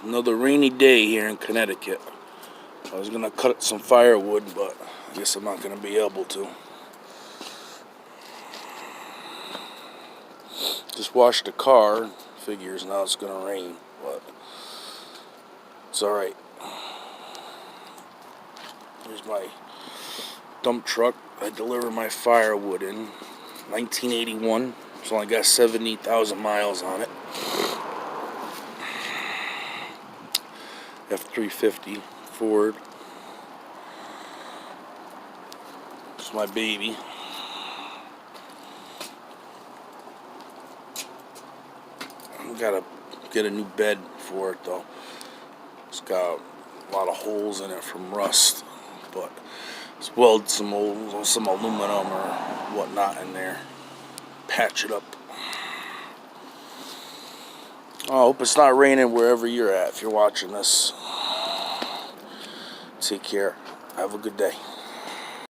Another rainy day here in Connecticut. I was gonna cut some firewood, but I guess I'm not gonna be able to. Just washed the car. Figures now it's gonna rain, but it's alright. Here's my dump truck I deliver my firewood in. 1981. It's only got 70,000 miles on it. F-350 Ford. It's my baby. I gotta get a new bed for it though. It's got a lot of holes in it from rust, but let's weld some aluminum or whatnot in there. Patch it up. I hope it's not raining wherever you're at if you're watching this. Take care. Have a good day.